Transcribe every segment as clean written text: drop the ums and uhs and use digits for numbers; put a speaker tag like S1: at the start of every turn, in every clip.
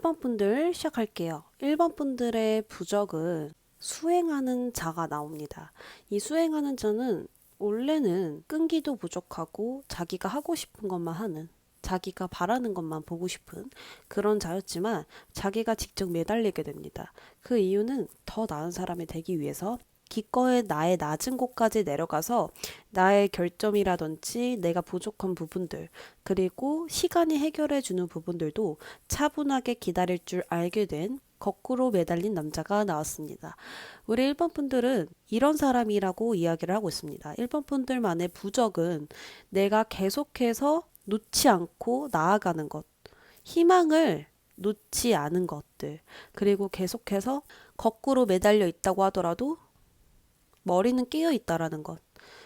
S1: 1번 분들 시작할게요. 1번 분들의 부적은 수행하는 자가 나옵니다. 이 수행하는 자는 원래는 끈기도 부족하고 자기가 하고 싶은 것만 하는, 자기가 바라는 것만 보고 싶은 그런 자였지만 자기가 직접 매달리게 됩니다. 그 이유는 더 나은 사람이 되기 위해서 기꺼이 나의 낮은 곳까지 내려가서 나의 결점이라든지 내가 부족한 부분들, 그리고 시간이 해결해 주는 부분들도 차분하게 기다릴 줄 알게 된 거꾸로 매달린 남자가 나왔습니다. 우리 1번 분들은 이런 사람이라고 이야기를 하고 있습니다. 1번 분들만의 부적은 내가 계속해서 놓지 않고 나아가는 것, 희망을 놓지 않은 것들, 그리고 계속해서 거꾸로 매달려 있다고 하더라도 머리는 깨어 있다라는 것.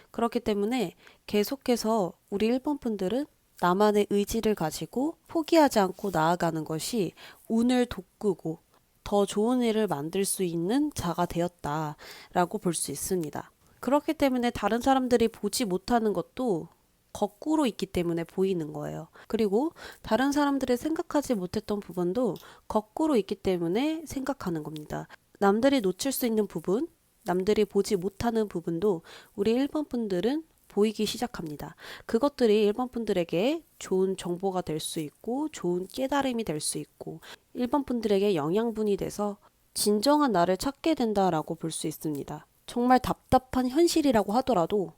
S1: 그렇기 때문에 계속해서 우리 1번 분들은 나만의 의지를 가지고 포기하지 않고 나아가는 것이 운을 돋구고 더 좋은 일을 만들 수 있는 자가 되었다라고 볼 수 있습니다. 그렇기 때문에 다른 사람들이 보지 못하는 것도 거꾸로 있기 때문에 보이는 거예요. 그리고 다른 사람들이 생각하지 못했던 부분도 거꾸로 있기 때문에 생각하는 겁니다. 남들이 놓칠 수 있는 부분, 남들이 보지 못하는 부분도 우리 1번 분들은 보이기 시작합니다. 그것들이 1번 분들에게 좋은 정보가 될 수 있고 좋은 깨달음이 될 수 있고 1번 분들에게 영양분이 돼서 진정한 나를 찾게 된다라고 볼 수 있습니다. 정말 답답한 현실이라고 하더라도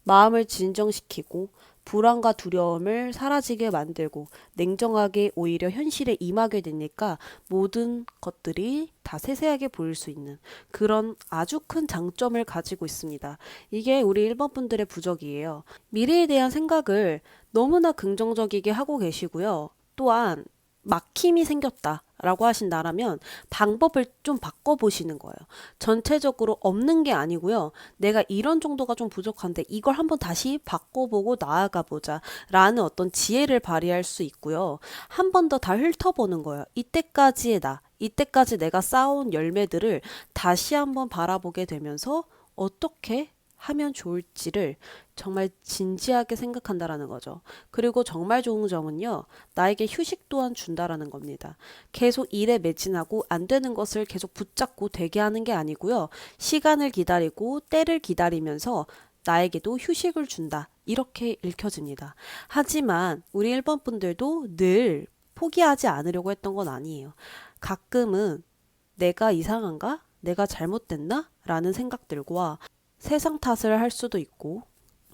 S1: 마음을 진정시키고 불안과 두려움을 사라지게 만들고 냉정하게 오히려 현실에 임하게 되니까 모든 것들이 다 세세하게 보일 수 있는 그런 아주 큰 장점을 가지고 있습니다. 이게 우리 1번 분들의 부적이에요. 미래에 대한 생각을 너무나 긍정적이게 하고 계시고요. 또한 막힘이 생겼다 라고 하신다라면 방법을 좀 바꿔보시는 거예요. 전체적으로 없는 게 아니고요. 내가 이런 정도가 좀 부족한데 이걸 한번 다시 바꿔보고 나아가 보자 라는 어떤 지혜를 발휘할 수 있고요. 한 번 더 다 훑어보는 거예요. 이때까지의 나, 이때까지 내가 쌓아온 열매들을 다시 한번 바라보게 되면서 어떻게 하면 좋을지를 정말 진지하게 생각한다라는 거죠. 그리고 정말 좋은 점은요, 나에게 휴식 또한 준다라는 겁니다. 계속 일에 매진하고 안 되는 것을 계속 붙잡고 되게 하는 게 아니고요, 시간을 기다리고 때를 기다리면서 나에게도 휴식을 준다. 이렇게 읽혀집니다. 하지만 우리 1번 분들도 늘 포기하지 않으려고 했던 건 아니에요. 가끔은 내가 이상한가? 내가 잘못됐나? 라는 생각들과 세상 탓을 할 수도 있고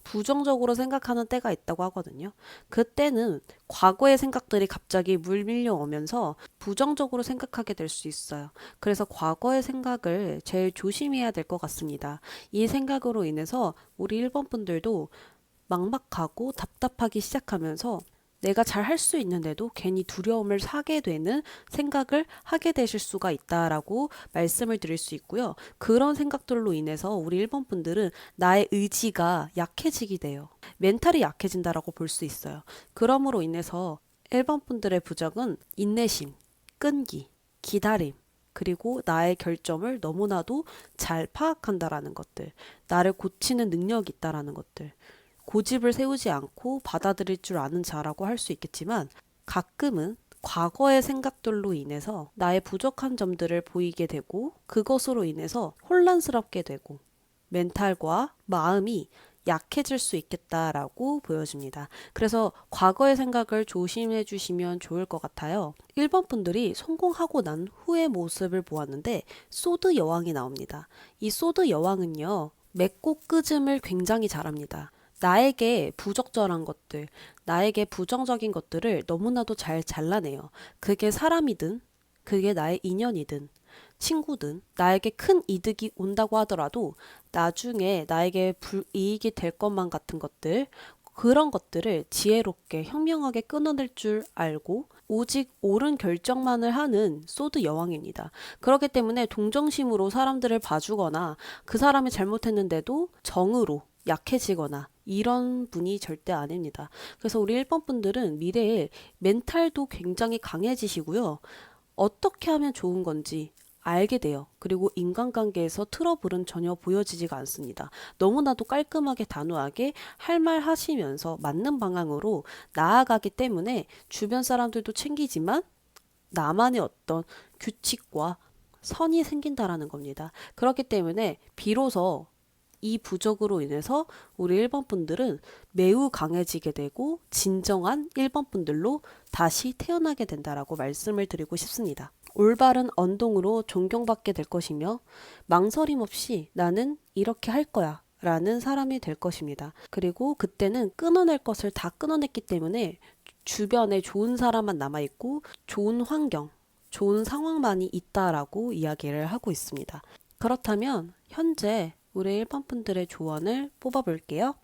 S1: 부정적으로 생각하는 때가 있다고 하거든요. 그때는 과거의 생각들이 갑자기 물밀려 오면서 부정적으로 생각하게 될 수 있어요. 그래서 과거의 생각을 제일 조심해야 될 것 같습니다. 이 생각으로 인해서 우리 1번 분들도 막막하고 답답하기 시작하면서 내가 잘 할 수 있는데도 괜히 두려움을 사게 되는 생각을 하게 되실 수가 있다라고 말씀을 드릴 수 있고요. 그런 생각들로 인해서 우리 1번 분들은 나의 의지가 약해지게 돼요. 멘탈이 약해진다라고 볼 수 있어요. 그러므로 인해서 1번 분들의 부적은 인내심, 끈기, 기다림, 그리고 나의 결점을 너무나도 잘 파악한다라는 것들, 나를 고치는 능력이 있다라는 것들, 고집을 세우지 않고 받아들일 줄 아는 자라고 할 수 있겠지만 가끔은 과거의 생각들로 인해서 나의 부족한 점들을 보이게 되고 그것으로 인해서 혼란스럽게 되고 멘탈과 마음이 약해질 수 있겠다라고 보여집니다. 그래서 과거의 생각을 조심해 주시면 좋을 것 같아요. 1번 분들이 성공하고 난 후의 모습을 보았는데 소드 여왕이 나옵니다. 이 소드 여왕은요, 맺고 끄즘을 굉장히 잘합니다. 나에게 부적절한 것들, 나에게 부정적인 것들을 너무나도 잘 잘라내요. 그게 사람이든, 그게 나의 인연이든, 친구든, 나에게 큰 이득이 온다고 하더라도 나중에 나에게 불이익이 될 것만 같은 것들, 그런 것들을 지혜롭게 현명하게 끊어낼 줄 알고 오직 옳은 결정만을 하는 소드 여왕입니다. 그렇기 때문에 동정심으로 사람들을 봐주거나 그 사람이 잘못했는데도 정으로 약해지거나 이런 분이 절대 아닙니다. 그래서 우리 1번 분들은 미래에 멘탈도 굉장히 강해지시고요. 어떻게 하면 좋은 건지 알게 돼요. 그리고 인간관계에서 트러블은 전혀 보여지지가 않습니다. 너무나도 깔끔하게 단호하게 할 말 하시면서 맞는 방향으로 나아가기 때문에 주변 사람들도 챙기지만 나만의 어떤 규칙과 선이 생긴다라는 겁니다. 그렇기 때문에 비로소 이 부적으로 인해서 우리 1번 분들은 매우 강해지게 되고 진정한 1번 분들로 다시 태어나게 된다라고 말씀을 드리고 싶습니다. 올바른 언동으로 존경받게 될 것이며 망설임 없이 나는 이렇게 할 거야 라는 사람이 될 것입니다. 그리고 그때는 끊어낼 것을 다 끊어냈기 때문에 주변에 좋은 사람만 남아있고 좋은 환경, 좋은 상황만이 있다라고 이야기를 하고 있습니다. 그렇다면 현재 우리 1번 분들의 조언을 뽑아볼게요.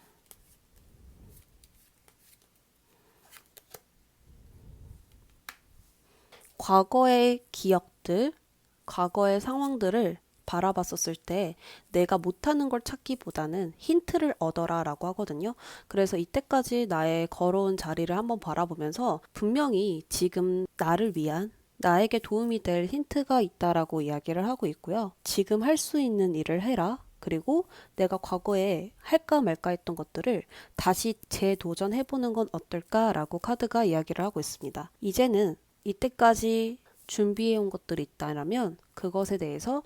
S1: 과거의 기억들, 과거의 상황들을 바라봤었을 때 내가 못하는 걸 찾기보다는 힌트를 얻어라 라고 하거든요. 그래서 이때까지 나의 걸어온 자리를 한번 바라보면서 분명히 지금 나를 위한 나에게 도움이 될 힌트가 있다라고 이야기를 하고 있고요. 지금 할 수 있는 일을 해라. 그리고 내가 과거에 할까 말까 했던 것들을 다시 재도전해보는 건 어떨까라고 카드가 이야기를 하고 있습니다. 이제는 이때까지 준비해온 것들이 있다면 그것에 대해서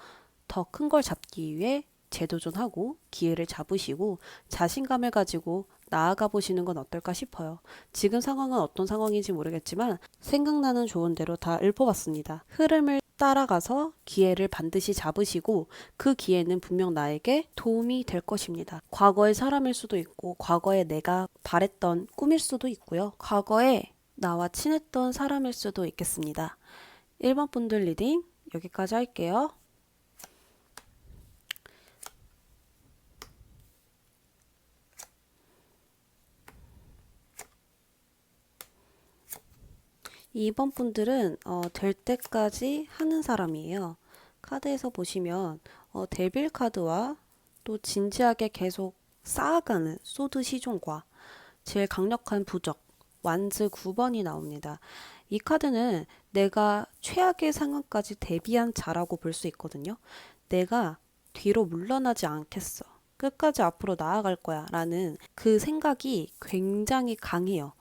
S1: 더 큰 걸 잡기 위해 재도전하고 기회를 잡으시고 자신감을 가지고 나아가 보시는 건 어떨까 싶어요. 지금 상황은 어떤 상황인지 모르겠지만 생각나는 조언대로 다 읊어봤습니다. 흐름을 따라가서 기회를 반드시 잡으시고 그 기회는 분명 나에게 도움이 될 것입니다. 과거의 사람일 수도 있고 과거에 내가 바랬던 꿈일 수도 있고요. 과거에 나와 친했던 사람일 수도 있겠습니다. 1번 분들 리딩 여기까지 할게요. 2번 분들은 될 때까지 하는 사람이에요. 카드에서 보시면 데빌 카드와 또 진지하게 계속 쌓아가는 소드 시종과 제일 강력한 부적 완즈 9번이 나옵니다. 이 카드는 내가 최악의 상황까지 대비한 자라고 볼 수 있거든요. 내가 뒤로 물러나지 않겠어. 끝까지 앞으로 나아갈 거야 라는 그 생각이 굉장히 강해요.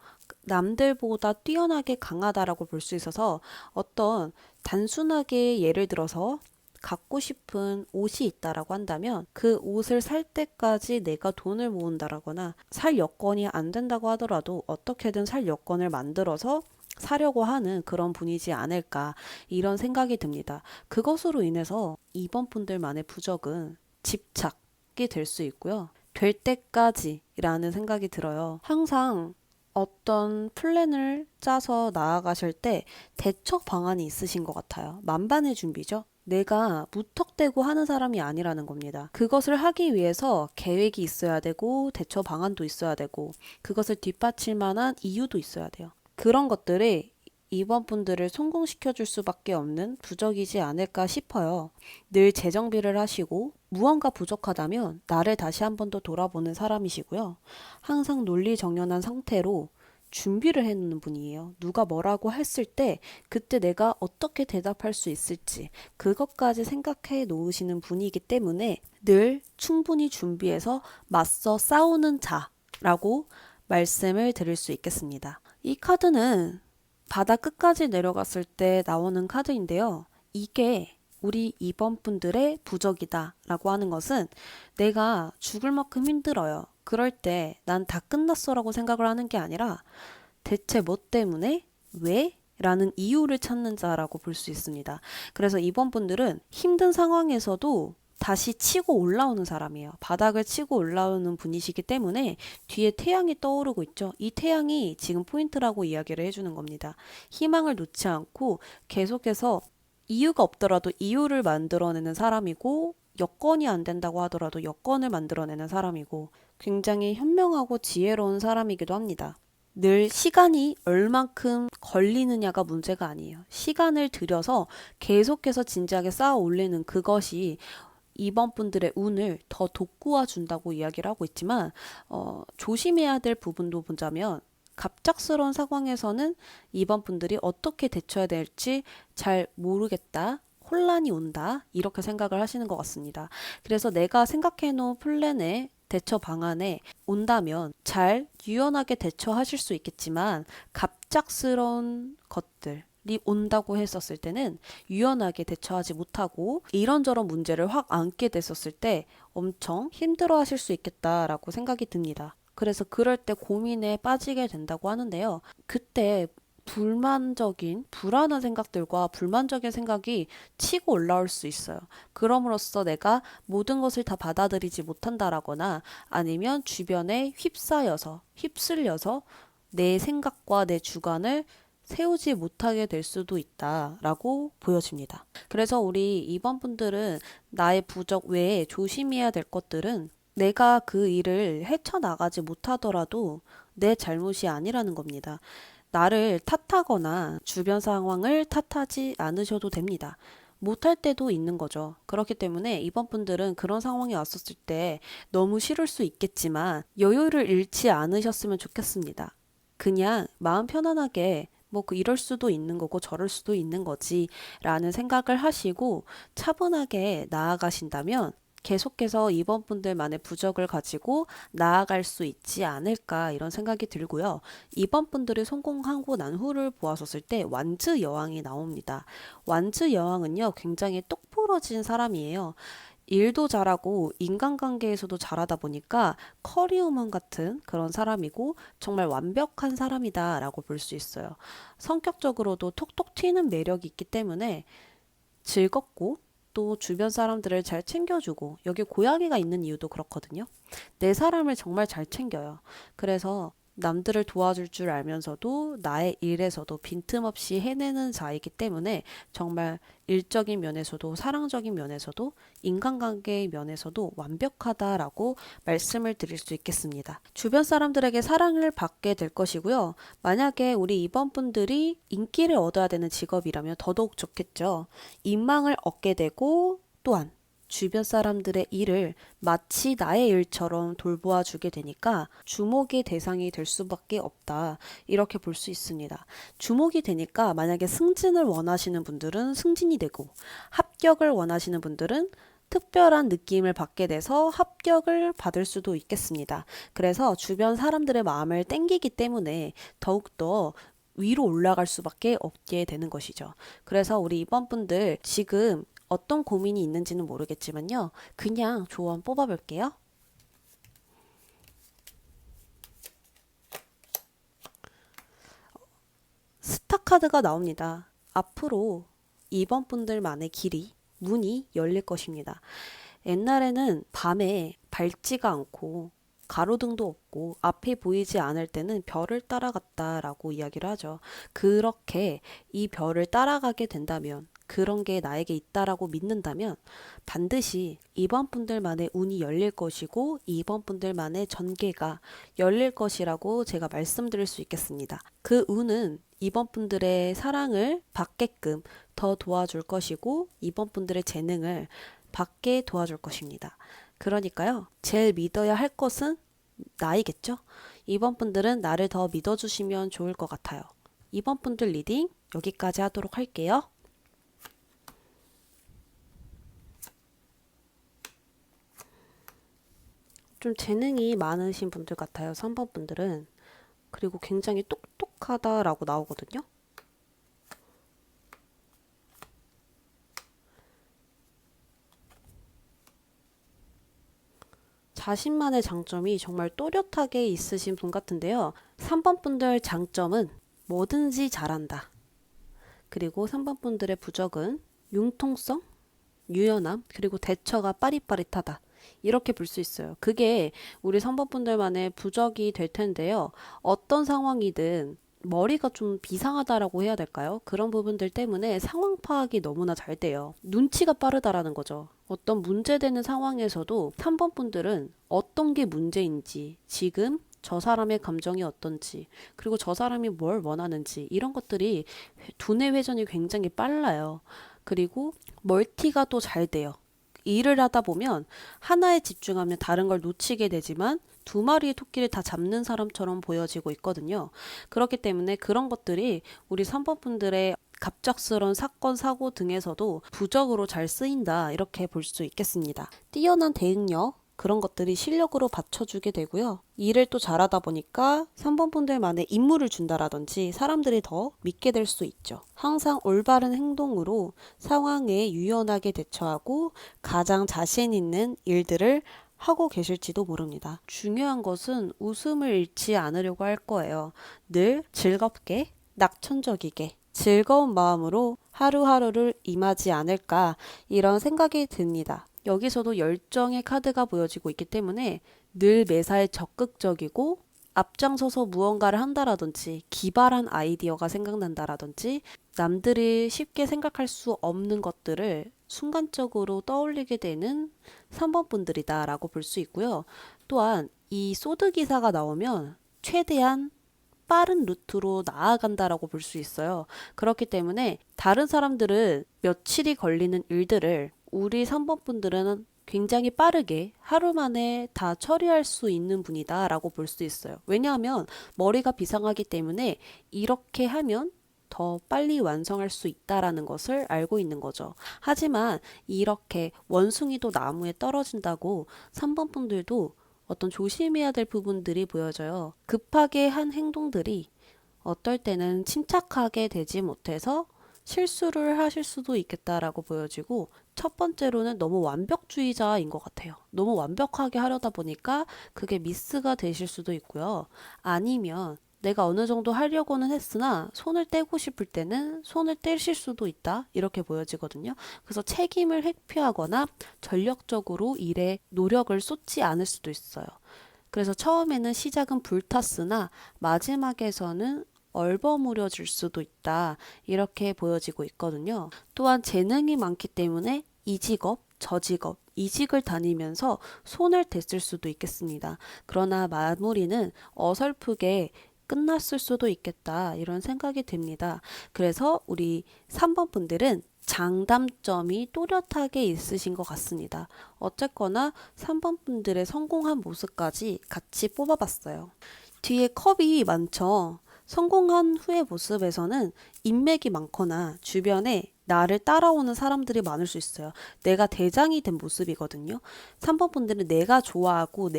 S1: 남들보다 뛰어나게 강하다라고 볼 수 있어서 어떤 단순하게 예를 들어서 갖고 싶은 옷이 있다라고 한다면 그 옷을 살 때까지 내가 돈을 모은다라거나 살 여건이 안 된다고 하더라도 어떻게든 살 여건을 만들어서 사려고 하는 그런 분이지 않을까 이런 생각이 듭니다. 그것으로 인해서 2번 분들만의 부적은 집착이 될 수 있고요. 될 때까지라는 생각이 들어요. 항상 어떤 플랜을 짜서 나아가실 때 대처 방안이 있으신 것 같아요. 만반의 준비죠. 내가 무턱대고 하는 사람이 아니라는 겁니다. 그것을 하기 위해서 계획이 있어야 되고 대처 방안도 있어야 되고 그것을 뒷받칠 만한 이유도 있어야 돼요. 그런 것들이 이번 분들을 성공시켜 줄 수밖에 없는 부적이지 않을까 싶어요. 늘 재정비를 하시고 무언가 부족하다면 나를 다시 한 번 더 돌아보는 사람이시고요. 항상 논리정연한 상태로 준비를 해놓는 분이에요. 누가 뭐라고 했을 때 그때 내가 어떻게 대답할 수 있을지 그것까지 생각해 놓으시는 분이기 때문에 늘 충분히 준비해서 맞서 싸우는 자라고 말씀을 드릴 수 있겠습니다. 이 카드는 바다 끝까지 내려갔을 때 나오는 카드인데요. 이게 우리 2번 분들의 부적이다 라고 하는 것은 내가 죽을 만큼 힘들어요. 그럴 때 난 다 끝났어 라고 생각을 하는 게 아니라 대체 뭐 때문에? 왜? 라는 이유를 찾는 자라고 볼 수 있습니다. 그래서 2번 분들은 힘든 상황에서도 다시 치고 올라오는 사람이에요. 바닥을 치고 올라오는 분이시기 때문에 뒤에 태양이 떠오르고 있죠. 이 태양이 지금 포인트라고 이야기를 해주는 겁니다. 희망을 놓지 않고 계속해서 이유가 없더라도 이유를 만들어내는 사람이고 여건이 안 된다고 하더라도 여건을 만들어내는 사람이고 굉장히 현명하고 지혜로운 사람이기도 합니다. 늘 시간이 얼만큼 걸리느냐가 문제가 아니에요. 시간을 들여서 계속해서 진지하게 쌓아 올리는 그것이 2번 분들의 운을 더 돋구어 준다고 이야기를 하고 있지만 조심해야 될 부분도 보자면 갑작스러운 상황에서는 2번 분들이 어떻게 대처해야 될지 잘 모르겠다. 혼란이 온다. 이렇게 생각을 하시는 것 같습니다. 그래서 내가 생각해 놓은 플랜에 대처 방안에 온다면 잘 유연하게 대처하실 수 있겠지만 갑작스러운 것들 온다고 했었을 때는 유연하게 대처하지 못하고 이런저런 문제를 확 안게 됐었을 때 엄청 힘들어 하실 수 있겠다라고 생각이 듭니다. 그래서 그럴 때 고민에 빠지게 된다고 하는데요. 그때 불만적인, 불안한 생각들과 불만적인 생각이 치고 올라올 수 있어요. 그럼으로써 내가 모든 것을 다 받아들이지 못한다라거나 아니면 주변에 휩쓸려서 내 생각과 내 주관을 세우지 못하게 될 수도 있다라고 보여집니다. 그래서 우리 이번 분들은 나의 부적 외에 조심해야 될 것들은 내가 그 일을 헤쳐나가지 못하더라도 내 잘못이 아니라는 겁니다. 나를 탓하거나 주변 상황을 탓하지 않으셔도 됩니다. 못할 때도 있는 거죠. 그렇기 때문에 이번 분들은 그런 상황이 왔었을 때 너무 싫을 수 있겠지만 여유를 잃지 않으셨으면 좋겠습니다. 그냥 마음 편안하게 이럴 수도 있는 거고 저럴 수도 있는 거지 라는 생각을 하시고 차분하게 나아가신다면 계속해서 이번 분들만의 부적을 가지고 나아갈 수 있지 않을까 이런 생각이 들고요. 이번 분들이 성공하고 난 후를 보았었을 때 완즈 여왕이 나옵니다. 완즈 여왕은요, 굉장히 똑부러진 사람이에요. 일도 잘하고 인간관계에서도 잘하다 보니까 커리어먼 같은 그런 사람이고 정말 완벽한 사람이다라고 볼 수 있어요. 성격적으로도 톡톡 튀는 매력이 있기 때문에 즐겁고 또 주변 사람들을 잘 챙겨주고 여기 고양이가 있는 이유도 그렇거든요. 내 사람을 정말 잘 챙겨요. 그래서 남들을 도와줄 줄 알면서도 나의 일에서도 빈틈없이 해내는 자이기 때문에 정말 일적인 면에서도 사랑적인 면에서도 인간관계의 면에서도 완벽하다라고 말씀을 드릴 수 있겠습니다. 주변 사람들에게 사랑을 받게 될 것이고요. 만약에 우리 이번 분들이 인기를 얻어야 되는 직업이라면 더더욱 좋겠죠. 인망을 얻게 되고 또한 주변 사람들의 일을 마치 나의 일처럼 돌보아 주게 되니까 주목의 대상이 될 수밖에 없다. 이렇게 볼 수 있습니다. 주목이 되니까 만약에 승진을 원하시는 분들은 승진이 되고 합격을 원하시는 분들은 특별한 느낌을 받게 돼서 합격을 받을 수도 있겠습니다. 그래서 주변 사람들의 마음을 땡기기 때문에 더욱더 위로 올라갈 수밖에 없게 되는 것이죠. 그래서 우리 이번 분들 지금 어떤 고민이 있는지는 모르겠지만요. 그냥 조언 뽑아볼게요. 스타 카드가 나옵니다. 앞으로 이번 분들만의 길이, 문이 열릴 것입니다. 옛날에는 밤에 밝지가 않고 가로등도 없고 앞이 보이지 않을 때는 별을 따라갔다라고 이야기를 하죠. 그렇게 이 별을 따라가게 된다면 그런 게 나에게 있다라고 믿는다면 반드시 이번 분들만의 운이 열릴 것이고 이번 분들만의 전개가 열릴 것이라고 제가 말씀드릴 수 있겠습니다. 그 운은 이번 분들의 사랑을 받게끔 더 도와줄 것이고 이번 분들의 재능을 받게 도와줄 것입니다. 그러니까요, 제일 믿어야 할 것은 나이겠죠? 이번 분들은 나를 더 믿어주시면 좋을 것 같아요. 이번 분들 리딩 여기까지 하도록 할게요. 좀 재능이 많으신 분들 같아요. 3번 분들은. 그리고 굉장히 똑똑하다라고 나오거든요. 자신만의 장점이 정말 또렷하게 있으신 분 같은데요. 3번 분들 장점은 뭐든지 잘한다. 그리고 3번 분들의 부적은 융통성, 유연함, 그리고 대처가 빠릿빠릿하다. 이렇게 볼 수 있어요. 그게 우리 3번 분들만의 부적이 될 텐데요. 어떤 상황이든 머리가 좀 비상하다라고 해야 될까요? 그런 부분들 때문에 상황 파악이 너무나 잘 돼요. 눈치가 빠르다라는 거죠. 어떤 문제되는 상황에서도 3번 분들은 어떤 게 문제인지, 지금 저 사람의 감정이 어떤지, 그리고 저 사람이 뭘 원하는지, 이런 것들이 두뇌 회전이 굉장히 빨라요. 그리고 멀티가 또 잘 돼요. 일을 하다 보면 하나에 집중하면 다른 걸 놓치게 되지만 두 마리의 토끼를 다 잡는 사람처럼 보여지고 있거든요. 그렇기 때문에 그런 것들이 우리 3번 분들의 갑작스러운 사건, 사고 등에서도 부적으로 잘 쓰인다 이렇게 볼 수 있겠습니다. 뛰어난 대응력, 그런 것들이 실력으로 받쳐주게 되고요. 일을 또 잘하다 보니까 3번 분들만의 임무를 준다라든지 사람들이 더 믿게 될 수 있죠. 항상 올바른 행동으로 상황에 유연하게 대처하고 가장 자신 있는 일들을 하고 계실지도 모릅니다. 중요한 것은 웃음을 잃지 않으려고 할 거예요. 늘 즐겁게, 낙천적이게, 즐거운 마음으로 하루하루를 임하지 않을까 이런 생각이 듭니다. 여기서도 열정의 카드가 보여지고 있기 때문에 늘 매사에 적극적이고 앞장서서 무언가를 한다라든지 기발한 아이디어가 생각난다라든지 남들이 쉽게 생각할 수 없는 것들을 순간적으로 떠올리게 되는 3번 분들이다 라고 볼 수 있고요. 또한 이 소드 기사가 나오면 최대한 빠른 루트로 나아간다라고 볼 수 있어요. 그렇기 때문에 다른 사람들은 며칠이 걸리는 일들을 우리 3번 분들은 굉장히 빠르게 하루 만에 다 처리할 수 있는 분이다 라고 볼 수 있어요. 왜냐하면 머리가 비상하기 때문에 이렇게 하면 더 빨리 완성할 수 있다라는 것을 알고 있는 거죠. 하지만 이렇게 원숭이도 나무에 떨어진다고 3번 분들도 어떤 조심해야 될 부분들이 보여져요. 급하게 한 행동들이 어떨 때는 침착하게 되지 못해서 실수를 하실 수도 있겠다라고 보여지고, 첫 번째로는 너무 완벽주의자인 것 같아요. 너무 완벽하게 하려다 보니까 그게 미스가 되실 수도 있고요. 아니면 내가 어느 정도 하려고는 했으나 손을 떼고 싶을 때는 손을 떼실 수도 있다 이렇게 보여지거든요. 그래서 책임을 회피하거나 전력적으로 일에 노력을 쏟지 않을 수도 있어요. 그래서 처음에는 시작은 불탔으나 마지막에서는 얼버무려질 수도 있다 이렇게 보여지고 있거든요. 또한 재능이 많기 때문에 이 직업, 저 직업, 이직을 다니면서 손을 댔을 수도 있겠습니다. 그러나 마무리는 어설프게 끝났을 수도 있겠다 이런 생각이 듭니다. 그래서 우리 3번 분들은 장단점이 또렷하게 있으신 것 같습니다. 어쨌거나 3번 분들의 성공한 모습까지 같이 뽑아봤어요. 뒤에 컵이 많죠. 성공한 후의 모습에서는 인맥이 많거나 주변에 나를 따라오는 사람들이 많을 수 있어요. 내가 대장이 된 모습이거든요. 3번 분들은 내가 좋아하고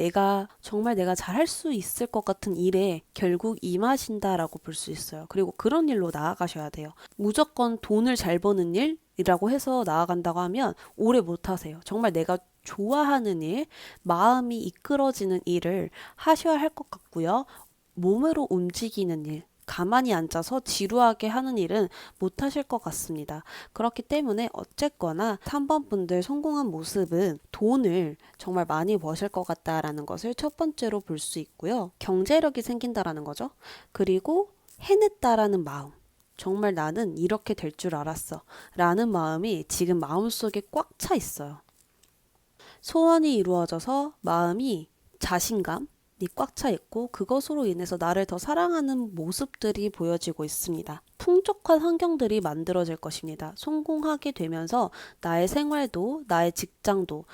S1: 정말 내가 잘할 수 있을 것 같은 일에 결국 임하신다라고 볼 수 있어요. 그리고 그런 일로 나아가셔야 돼요. 무조건 돈을 잘 버는 일이라고 해서 나아간다고 하면 오래 못 하세요. 정말 내가 좋아하는 일, 마음이 이끌어지는 일을 하셔야 할 것 같고요. 몸으로 움직이는 일, 가만히 앉아서 지루하게 하는 일은 못 하실 것 같습니다. 그렇기 때문에 어쨌거나 3번 분들 성공한 모습은 돈을 정말 많이 버실 것 같다라는 것을 첫 번째로 볼 수 있고요. 경제력이 생긴다라는 거죠. 그리고 해냈다라는 마음. 정말 나는 이렇게 될 줄 알았어 라는 마음이 지금 마음속에 꽉 차 있어요. 소원이 이루어져서 마음이 자신감, 꽉 차 있고 그것으로 인해서 나를 더 사랑하는 모습들이 보여지고 있습니다. 풍족한 환경들이 만들어질 것입니다. 성공하게 되면서 나의 생활도 나의 직장도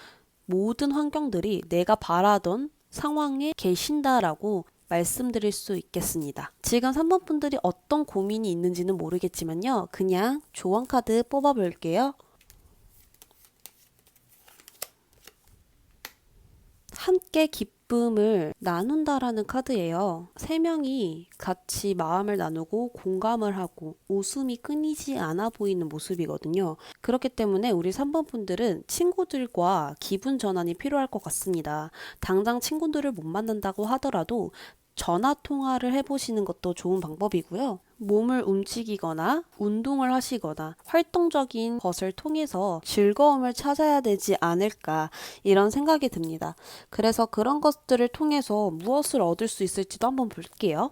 S1: 모든 환경들이 내가 바라던 상황에 계신다라고 말씀드릴 수 있겠습니다. 지금 3번 분들이 어떤 고민이 있는지는 모르겠지만요. 그냥 조언 카드 뽑아 볼게요. 함께 기쁨을 나눈다라는 카드예요. 세 명이 같이 마음을 나누고 공감을 하고 웃음이 끊이지 않아 보이는 모습이거든요. 그렇기 때문에 우리 3번 분들은 친구들과 기분 전환이 필요할 것 같습니다. 당장 친구들을 못 만난다고 하더라도 전화 통화를 해보시는 것도 좋은 방법이고요. 몸을 움직이거나 운동을 하시거나 활동적인 것을 통해서 즐거움을 찾아야 되지 않을까 이런 생각이 듭니다. 그래서 그런 것들을 통해서 무엇을 얻을 수 있을지도 한번 볼게요.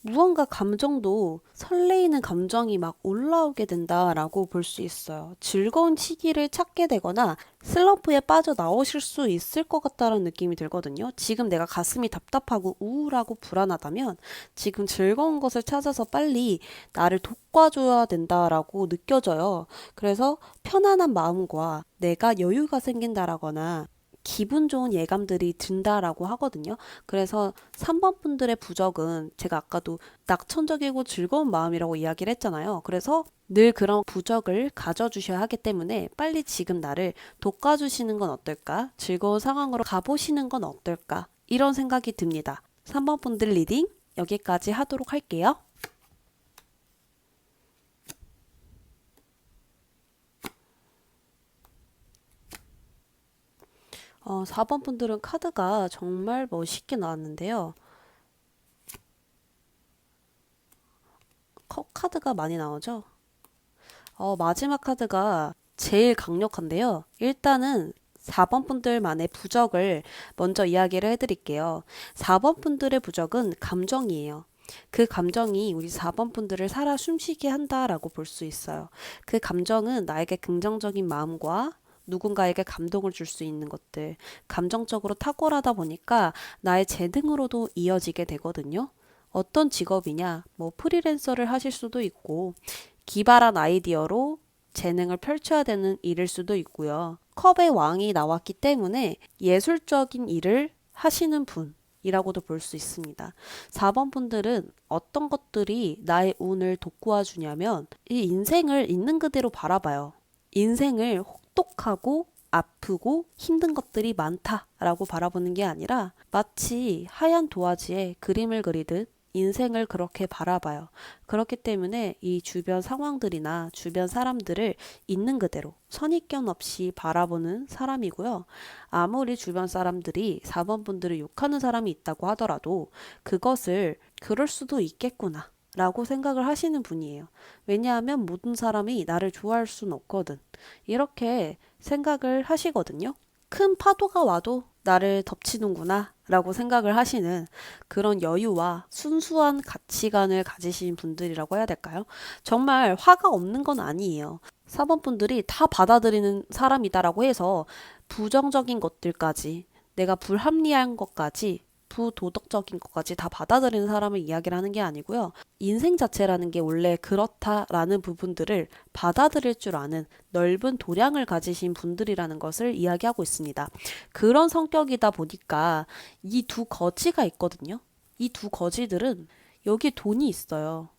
S1: 무언가 감정도 설레이는 감정이 막 올라오게 된다라고 볼 수 있어요. 즐거운 시기를 찾게 되거나 슬럼프에 빠져나오실 수 있을 것 같다는 느낌이 들거든요. 지금 내가 가슴이 답답하고 우울하고 불안하다면 지금 즐거운 것을 찾아서 빨리 나를 돋궈줘야 된다라고 느껴져요. 그래서 편안한 마음과 내가 여유가 생긴다라거나 기분 좋은 예감들이 든다라고 하거든요. 그래서 3번 분들의 부적은 제가 아까도 낙천적이고 즐거운 마음이라고 이야기를 했잖아요. 그래서 늘 그런 부적을 가져주셔야 하기 때문에 빨리 지금 나를 돋궈주시는 건 어떨까? 즐거운 상황으로 가보시는 건 어떨까? 이런 생각이 듭니다. 3번 분들 리딩 여기까지 하도록 할게요. 4번 분들은 카드가 정말 멋있게 나왔는데요. 카드가 많이 나오죠? 마지막 카드가 제일 강력한데요. 일단은 4번 분들만의 부적을 먼저 이야기를 해드릴게요. 4번 분들의 부적은 감정이에요. 그 감정이 우리 4번 분들을 살아 숨쉬게 한다라고 볼 수 있어요. 그 감정은 나에게 긍정적인 마음과 누군가에게 감동을 줄 수 있는 것들, 감정적으로 탁월하다 보니까 나의 재능으로도 이어지게 되거든요. 어떤 직업이냐, 뭐 프리랜서를 하실 수도 있고, 기발한 아이디어로 재능을 펼쳐야 되는 일일 수도 있고요. 컵의 왕이 나왔기 때문에 예술적인 일을 하시는 분이라고도 볼 수 있습니다. 4번 분들은 어떤 것들이 나의 운을 돋구어 주냐면 이 인생을 있는 그대로 바라봐요. 인생을 혹독하고 아프고 힘든 것들이 많다라고 바라보는 게 아니라 마치 하얀 도화지에 그림을 그리듯 인생을 그렇게 바라봐요. 그렇기 때문에 이 주변 상황들이나 주변 사람들을 있는 그대로 선입견 없이 바라보는 사람이고요. 아무리 주변 사람들이 4번 분들을 욕하는 사람이 있다고 하더라도 그것을 그럴 수도 있겠구나 라고 생각을 하시는 분이에요. 왜냐하면 모든 사람이 나를 좋아할 순 없거든. 이렇게 생각을 하시거든요. 큰 파도가 와도 나를 덮치는구나 라고 생각을 하시는 그런 여유와 순수한 가치관을 가지신 분들이라고 해야 될까요? 정말 화가 없는 건 아니에요. 4번 분들이 다 받아들이는 사람이다라고 해서 부정적인 것들까지 내가 불합리한 것까지 부도덕적인 것까지 다 받아들이는 사람을 이야기를 하는 게 아니고요. 인생 자체라는 게 원래 그렇다라는 부분들을 받아들일 줄 아는 넓은 도량을 가지신 분들이라는 것을 이야기하고 있습니다. 그런 성격이다 보니까 이 두 거지가 있거든요. 이 두 거지들은 여기 돈이 있어요.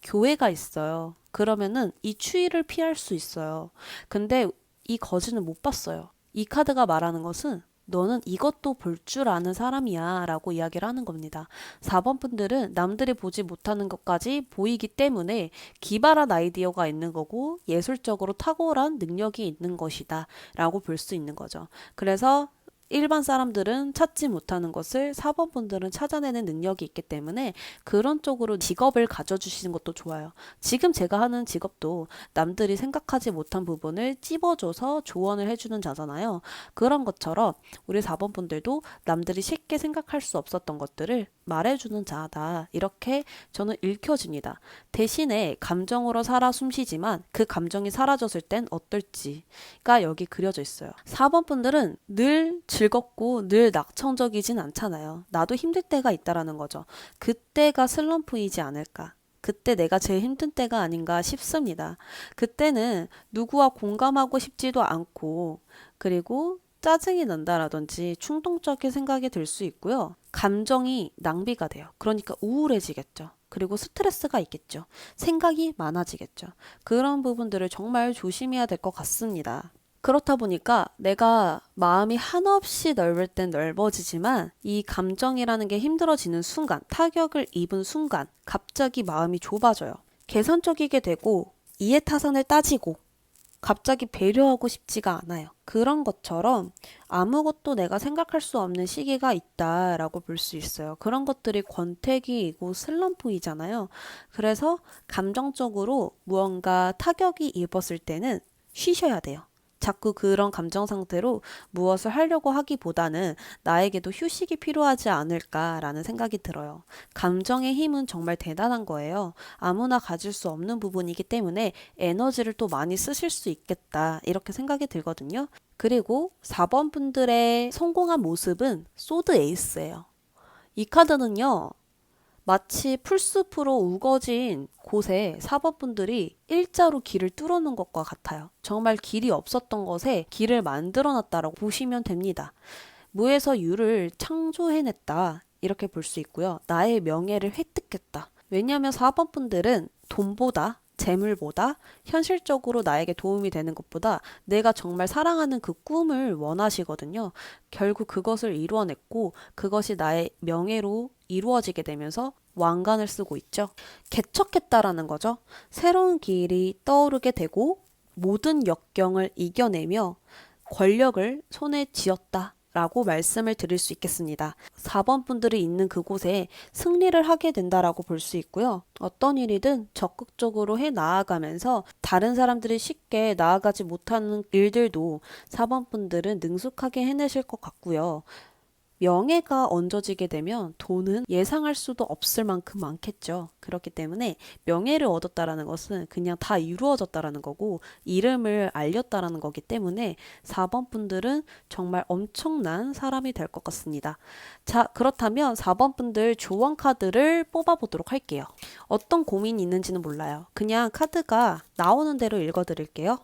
S1: 교회가 있어요. 그러면은 이 추위를 피할 수 있어요. 근데 이 거지는 못 봤어요. 이 카드가 말하는 것은 너는 이것도 볼 줄 아는 사람이야 라고 이야기를 하는 겁니다. 4번 분들은 남들이 보지 못하는 것까지 보이기 때문에 기발한 아이디어가 있는 거고 예술적으로 탁월한 능력이 있는 것이다 라고 볼 수 있는 거죠. 그래서 일반 사람들은 찾지 못하는 것을 4번 분들은 찾아내는 능력이 있기 때문에 그런 쪽으로 직업을 가져주시는 것도 좋아요. 지금 제가 하는 직업도 남들이 생각하지 못한 부분을 찝어줘서 조언을 해주는 자잖아요. 그런 것처럼 우리 4번 분들도 남들이 쉽게 생각할 수 없었던 것들을 말해주는 자다. 이렇게 저는 읽혀집니다. 대신에 감정으로 살아 숨쉬지만 그 감정이 사라졌을 땐 어떨지가 여기 그려져 있어요. 4번 분들은 늘 즐겁고 늘 낙천적이진 않잖아요. 나도 힘들 때가 있다라는 거죠. 그때가 슬럼프이지 않을까. 그때 내가 제일 힘든 때가 아닌가 싶습니다. 그때는 누구와 공감하고 싶지도 않고 그리고 짜증이 난다라든지 충동적인 생각이 들 수 있고요. 감정이 낭비가 돼요. 그러니까 우울해지겠죠. 그리고 스트레스가 있겠죠. 생각이 많아지겠죠. 그런 부분들을 정말 조심해야 될 것 같습니다. 그렇다 보니까 내가 마음이 한없이 넓을 땐 넓어지지만 이 감정이라는 게 힘들어지는 순간, 타격을 입은 순간 갑자기 마음이 좁아져요. 계산적이게 되고 이해타산을 따지고 갑자기 배려하고 싶지가 않아요. 그런 것처럼 아무것도 내가 생각할 수 없는 시기가 있다라고 볼 수 있어요. 그런 것들이 권태기이고 슬럼프이잖아요. 그래서 감정적으로 무언가 타격이 입었을 때는 쉬셔야 돼요. 자꾸 그런 감정 상태로 무엇을 하려고 하기보다는 나에게도 휴식이 필요하지 않을까라는 생각이 들어요. 감정의 힘은 정말 대단한 거예요. 아무나 가질 수 없는 부분이기 때문에 에너지를 또 많이 쓰실 수 있겠다 이렇게 생각이 들거든요. 그리고 4번 분들의 성공한 모습은 소드 에이스예요. 이 카드는요. 마치 풀숲으로 우거진 곳에 4번 분들이 일자로 길을 뚫어놓은 것과 같아요. 정말 길이 없었던 것에 길을 만들어 놨다라고 보시면 됩니다. 무에서 유를 창조해냈다. 이렇게 볼 수 있고요. 나의 명예를 획득했다. 왜냐하면 4번 분들은 돈보다 재물보다 현실적으로 나에게 도움이 되는 것보다 내가 정말 사랑하는 그 꿈을 원하시거든요. 결국 그것을 이루어냈고 그것이 나의 명예로 이루어지게 되면서 왕관을 쓰고 있죠. 개척했다라는 거죠. 새로운 길이 떠오르게 되고 모든 역경을 이겨내며 권력을 손에 쥐었다. 라고 말씀을 드릴 수 있겠습니다. 4번 분들이 있는 그곳에 승리를 하게 된다라고 볼 수 있고요. 어떤 일이든 적극적으로 해 나아가면서 다른 사람들이 쉽게 나아가지 못하는 일들도 4번 분들은 능숙하게 해내실 것 같고요. 명예가 얹어지게 되면 돈은 예상할 수도 없을 만큼 많겠죠. 그렇기 때문에 명예를 얻었다라는 것은 그냥 다 이루어졌다라는 거고 이름을 알렸다라는 거기 때문에 4번 분들은 정말 엄청난 사람이 될 것 같습니다. 자, 그렇다면 4번 분들 조언 카드를 뽑아보도록 할게요. 어떤 고민이 있는지는 몰라요. 그냥 카드가 나오는 대로 읽어드릴게요.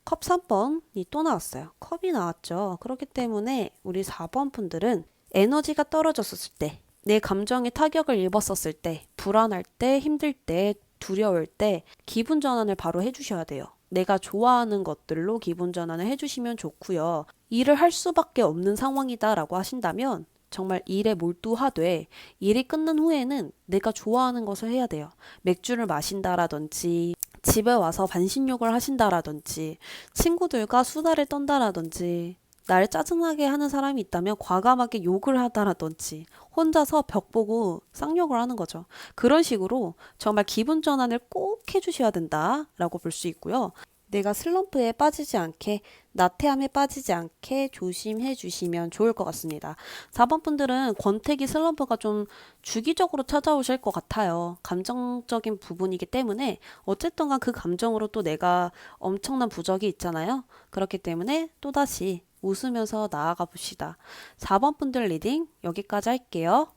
S1: 컵 3번이 또 나왔어요. 컵이 나왔죠. 그렇기 때문에 우리 4번 분들은 에너지가 떨어졌을 때, 내 감정에 타격을 입었었을 때, 불안할 때, 힘들 때, 두려울 때 기분 전환을 바로 해주셔야 돼요. 내가 좋아하는 것들로 기분 전환을 해주시면 좋고요. 일을 할 수밖에 없는 상황이다라고 하신다면 정말 일에 몰두하되 일이 끝난 후에는 내가 좋아하는 것을 해야 돼요. 맥주를 마신다라든지 집에 와서 반신욕을 하신다라든지 친구들과 수다를 떤다라든지 나를 짜증나게 하는 사람이 있다면 과감하게 욕을 하다라든지 혼자서 벽 보고 쌍욕을 하는 거죠. 그런 식으로 정말 기분 전환을 꼭 해주셔야 된다라고 볼 수 있고요. 내가 슬럼프에 빠지지 않게 나태함에 빠지지 않게 조심해 주시면 좋을 것 같습니다. 4번 분들은 권태기 슬럼프가 좀 주기적으로 찾아오실 것 같아요. 감정적인 부분이기 때문에 어쨌든 간 그 감정으로 또 내가 엄청난 부적이 있잖아요. 그렇기 때문에 또다시 웃으면서 나아가 봅시다. 4번 분들 리딩 여기까지 할게요.